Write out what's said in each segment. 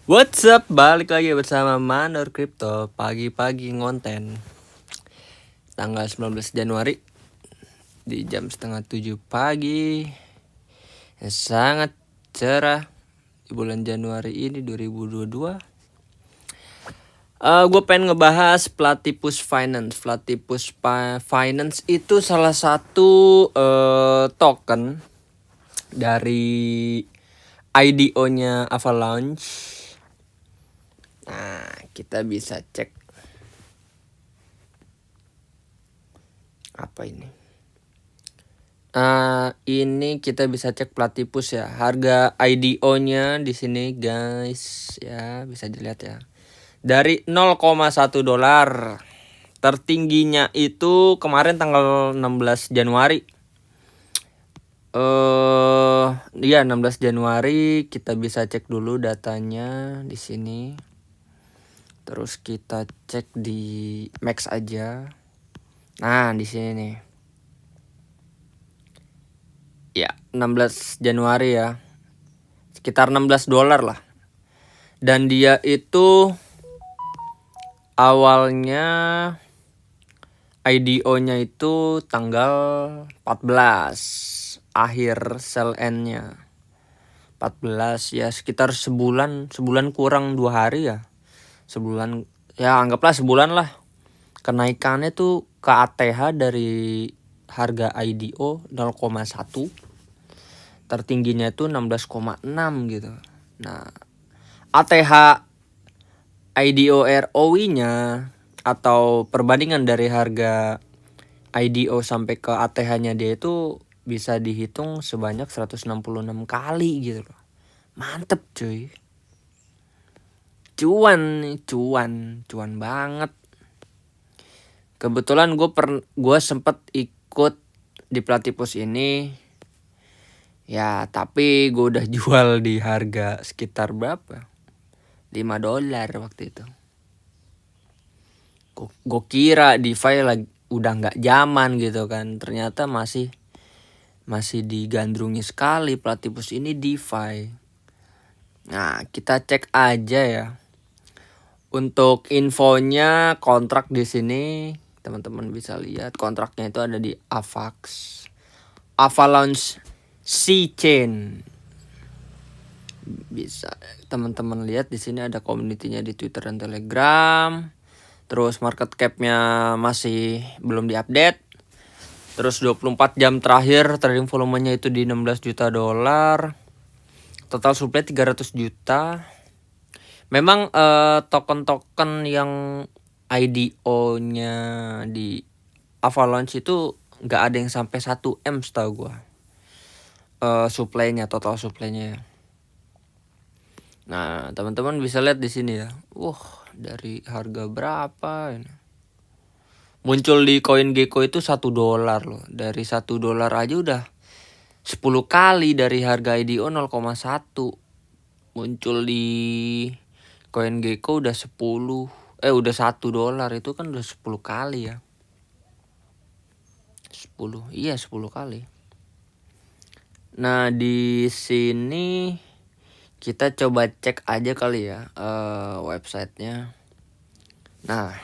What's up? Balik lagi bersama Mandor Crypto. Pagi-pagi ngonten tanggal 19 Januari di jam setengah 7 pagi. Yang sangat cerah di bulan Januari ini 2022. Gue pengen ngebahas Platypus Finance. Platypus Finance itu salah satu token dari IDO-nya Avalanche. Nah, kita bisa cek apa ini. Ini kita bisa cek Platypus ya. Harga IDO-nya di sini guys ya, bisa dilihat ya. Dari 0,1 dolar. Tertingginya itu kemarin tanggal 16 Januari. Iya 16 Januari kita bisa cek dulu datanya di sini. Terus kita cek di Max aja. Nah, di sini nih. Ya, 16 Januari ya. Sekitar 16 dolar lah. Dan dia itu awalnya IDO-nya itu tanggal 14. Akhir sell end-nya 14 ya, sekitar sebulan kurang 2 hari ya. Sebulan ya, anggaplah sebulan lah. Kenaikannya tuh ke ATH dari harga IDO 0,1, tertingginya itu 16,6 gitu. Nah, ATH IDO ROI-nya atau perbandingan dari harga IDO sampai ke ATH-nya dia itu bisa dihitung sebanyak 166 kali gitu loh. Mantep cuy. Cuan banget. Kebetulan gue sempet ikut di Platypus ini. Ya, tapi gue udah jual di harga sekitar berapa? 5 dolar waktu itu. Gue kira DeFi lagi udah nggak zaman gitu kan. Ternyata masih digandrungi sekali Platypus ini DeFi. Nah, kita cek aja ya. Untuk infonya kontrak di sini teman-teman bisa lihat kontraknya itu ada di Avalanche C-Chain. Bisa teman-teman lihat di sini ada community-nya di Twitter dan Telegram. Terus market cap-nya masih belum diupdate. Terus 24 jam terakhir trading volumenya itu di 16 juta dolar. Total supply 300 juta. Memang token-token yang IDO-nya di Avalanche itu nggak ada yang sampai 1M setahu gue. Supply-nya, total supply-nya. Nah, teman-teman bisa lihat di sini ya. Dari harga berapa ini? Muncul di CoinGecko itu 1 dolar loh. Dari 1 dolar aja udah 10 kali dari harga IDO 0,1. Muncul di CoinGecko udah 1 dolar, itu kan udah 10 kali ya. 10 kali. Nah, di sini kita coba cek aja kali ya websitenya. Nah,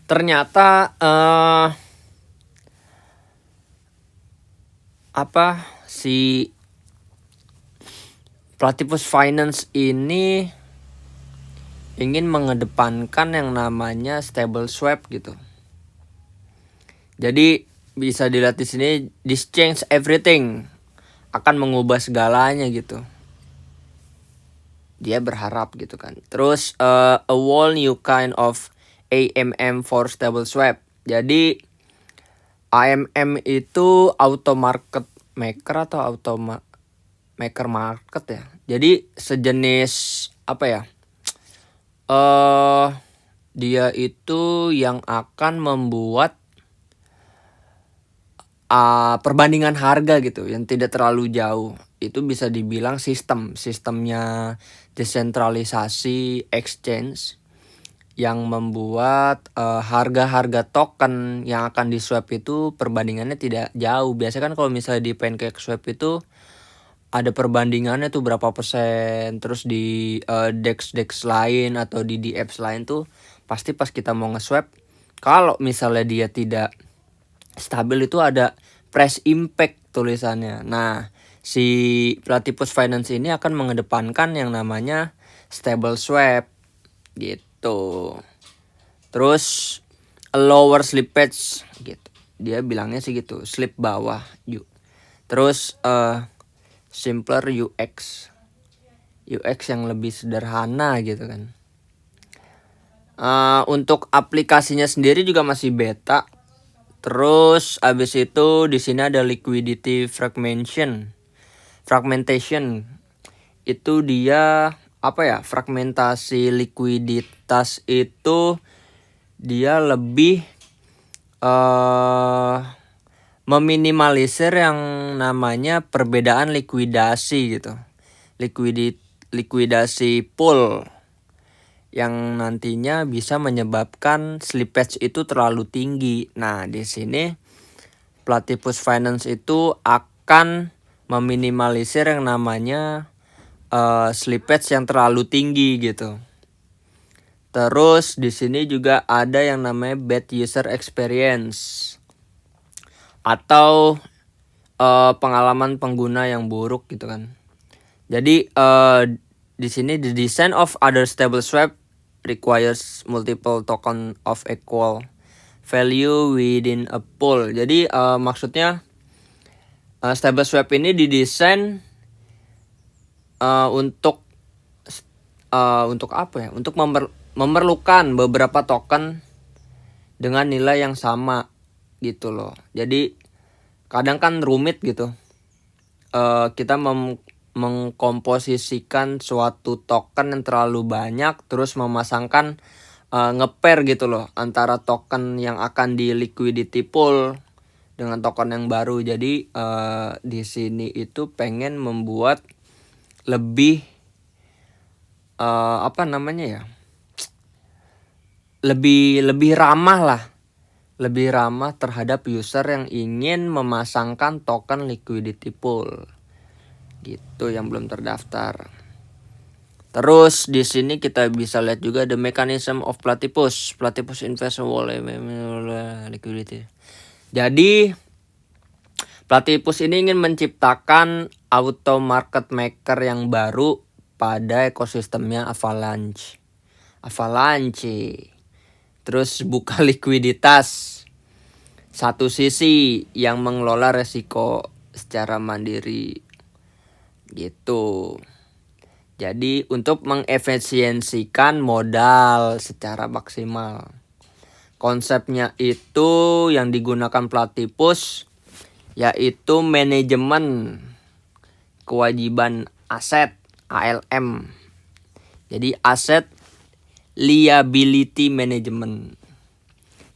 ternyata si Platypus Finance ini ingin mengedepankan yang namanya stable swap gitu. Jadi bisa dilihat di sini, this change everything, akan mengubah segalanya gitu. Dia berharap gitu kan. Terus a whole new kind of AMM for stable swap. Jadi AMM itu auto market maker atau maker market ya. Jadi sejenis apa ya? Dia itu yang akan membuat perbandingan harga gitu yang tidak terlalu jauh. Itu bisa dibilang sistemnya desentralisasi exchange yang membuat harga-harga token yang akan di swap itu perbandingannya tidak jauh. Biasanya kan kalau misalnya di PancakeSwap itu ada perbandingannya tuh berapa persen. Terus di DEX lain atau di apps lain tuh pasti pas kita mau nge-swap, kalau misalnya dia tidak stabil itu ada price impact tulisannya. Nah, si Platypus Finance ini akan mengedepankan yang namanya stable swap gitu. Terus lower slippage gitu. Dia bilangnya sih gitu, slip bawah yuk. Terus simpler UX yang lebih sederhana gitu kan. Untuk aplikasinya sendiri juga masih beta. Terus abis itu di sini ada liquidity fragmentation. Itu dia apa ya? Fragmentasi likuiditas itu dia lebih meminimalisir yang namanya perbedaan likuidasi gitu. Likuidasi pool yang nantinya bisa menyebabkan slippage itu terlalu tinggi. Nah, di sini Platypus Finance itu akan meminimalisir yang namanya slippage yang terlalu tinggi gitu. Terus di sini juga ada yang namanya bad user experience atau pengalaman pengguna yang buruk gitu kan. Jadi di sini the design of other stable swap requires multiple token of equal value within a pool. Jadi maksudnya stable swap ini didesain untuk apa ya? Untuk memerlukan beberapa token dengan nilai yang sama gitu loh. Jadi kadang kan rumit gitu. Kita mengkomposisikan suatu token yang terlalu banyak, terus memasangkan nge-pair gitu loh antara token yang akan di liquidity pool dengan token yang baru. Jadi di sini itu pengen membuat lebih lebih ramah lah, lebih ramah terhadap user yang ingin memasangkan token liquidity pool gitu yang belum terdaftar. Terus di sini kita bisa lihat juga the mechanism of Platypus investment wallet liquidity. Jadi Platypus ini ingin menciptakan auto market maker yang baru pada ekosistemnya Avalanche. Terus buka likuiditas. Satu sisi yang mengelola resiko secara mandiri gitu. Jadi untuk mengefisiensikan modal secara maksimal. Konsepnya itu yang digunakan Platypus yaitu manajemen kewajiban aset ALM. Jadi Asset Liability Management.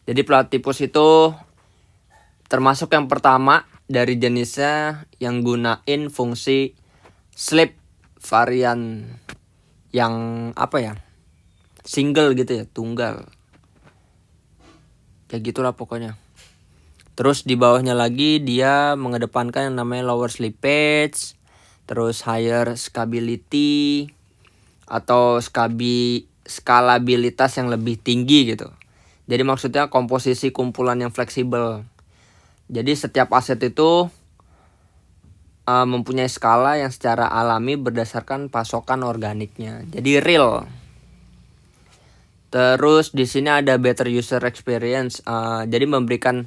Jadi Platypus itu termasuk yang pertama dari jenisnya yang gunain fungsi slip varian yang single gitu ya, tunggal. Kayak gitulah pokoknya. Terus di bawahnya lagi dia mengedepankan yang namanya lower slippage, terus higher scalability atau skalabilitas yang lebih tinggi gitu. Jadi maksudnya komposisi kumpulan yang fleksibel. Jadi setiap aset itu mempunyai skala yang secara alami berdasarkan pasokan organiknya. Jadi real. Terus di sini ada better user experience. Jadi memberikan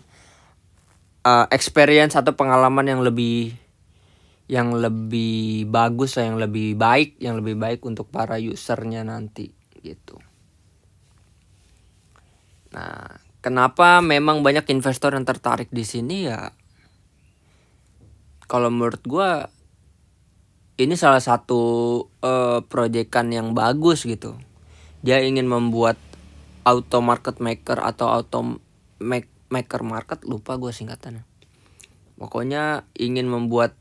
experience atau pengalaman yang lebih bagus, yang lebih baik untuk para usernya nanti gitu. Nah, kenapa memang banyak investor yang tertarik di sini ya? Kalau menurut gue ini salah satu proyekan yang bagus gitu. Dia ingin membuat auto market maker atau maker market, lupa gue singkatannya. Pokoknya ingin membuat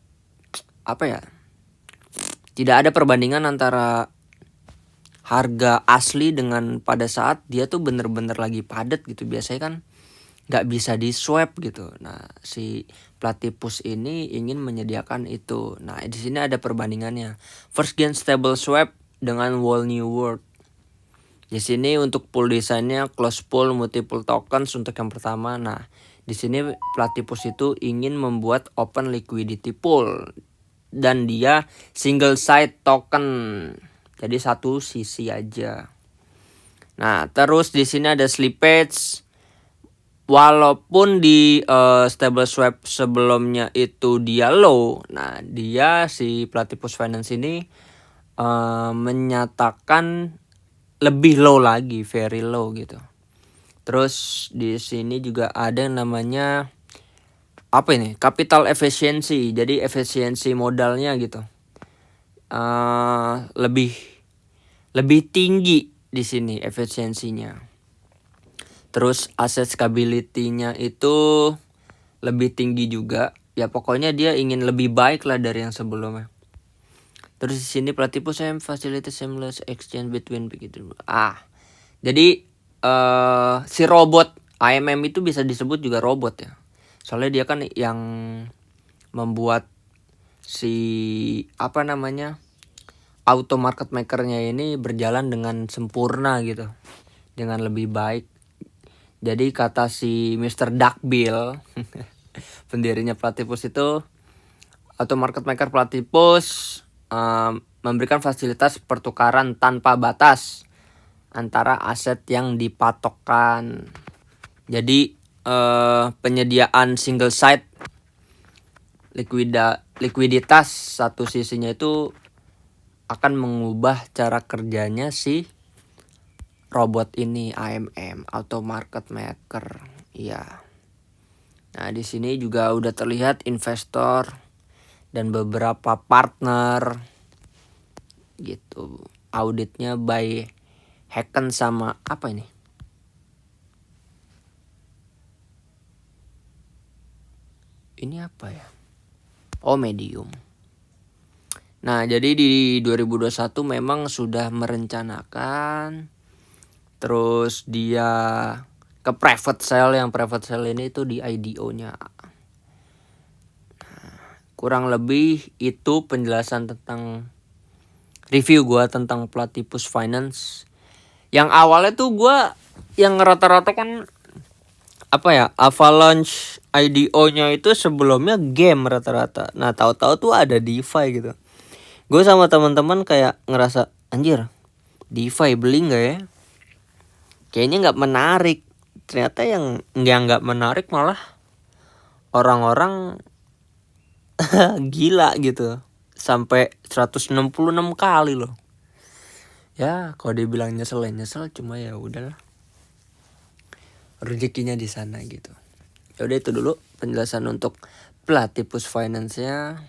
tidak ada perbandingan antara harga asli dengan pada saat dia tuh bener-bener lagi padat gitu. Biasanya kan nggak bisa di swap gitu. Nah, si Platypus ini ingin menyediakan itu. Nah, di sini ada perbandingannya. First Gen Stable Swap dengan Whole New World. Di sini untuk pool desainnya close pool multiple tokens untuk yang pertama. Nah, di sini Platypus itu ingin membuat open liquidity pool dan dia single side token. Jadi satu sisi aja. Nah, terus di sini ada slippage. Walaupun di stable swap sebelumnya itu dia low, nah dia si Platypus Finance ini menyatakan lebih low lagi, very low gitu. Terus di sini juga ada yang namanya apa ini? Capital efficiency. Jadi efisiensi modalnya gitu. Lebih tinggi di sini efisiensinya. Terus asset scalability-nya itu lebih tinggi juga. Ya pokoknya dia ingin lebih baik lah dari yang sebelumnya. Terus di sini Platypus facilitate seamless exchange between begitu. Jadi si robot IMM itu bisa disebut juga robot ya. Soalnya dia kan yang membuat si auto market makernya ini berjalan dengan sempurna gitu, dengan lebih baik. Jadi kata si Mr. Duckbill pendirinya Platypus itu, auto market maker Platypus memberikan fasilitas pertukaran tanpa batas antara aset yang dipatokkan. Jadi penyediaan single side likuiditas satu sisinya itu akan mengubah cara kerjanya si robot ini, IMM, auto market maker. Iya. Nah, di sini juga udah terlihat investor dan beberapa partner gitu. Auditnya by Hacken sama apa ini? Ini apa ya? Oh, Medium. Nah, jadi di 2021 memang sudah merencanakan, terus dia ke private sale. Yang private sale ini itu di IDO-nya. Kurang lebih itu penjelasan tentang review gue tentang Platypus Finance. Yang awalnya tuh gue yang rata-rata kan Avalanche IDO-nya itu sebelumnya game rata-rata. Nah, tahu-tahu tuh ada DeFi gitu. Gue sama teman-teman kayak ngerasa anjir, DeFi beli nggak ya? Kayaknya nggak menarik. Ternyata yang nggak menarik malah orang-orang gila gitu. Sampai 166 kali loh. Ya, kalau dibilang nyesel cuma ya udahlah. Rezekinya di sana gitu. Ya udah itu dulu penjelasan untuk Platypus Finance-nya.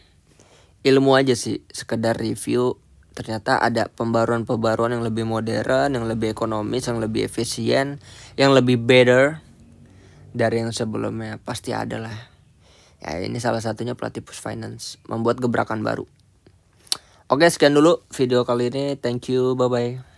Ilmu aja sih, sekedar review. Ternyata ada pembaruan-pembaruan yang lebih modern, yang lebih ekonomis, yang lebih efisien, yang lebih better dari yang sebelumnya. Pasti ada lah. Ya ini salah satunya Platypus Finance, membuat gebrakan baru. Oke, sekian dulu video kali ini. Thank you, bye-bye.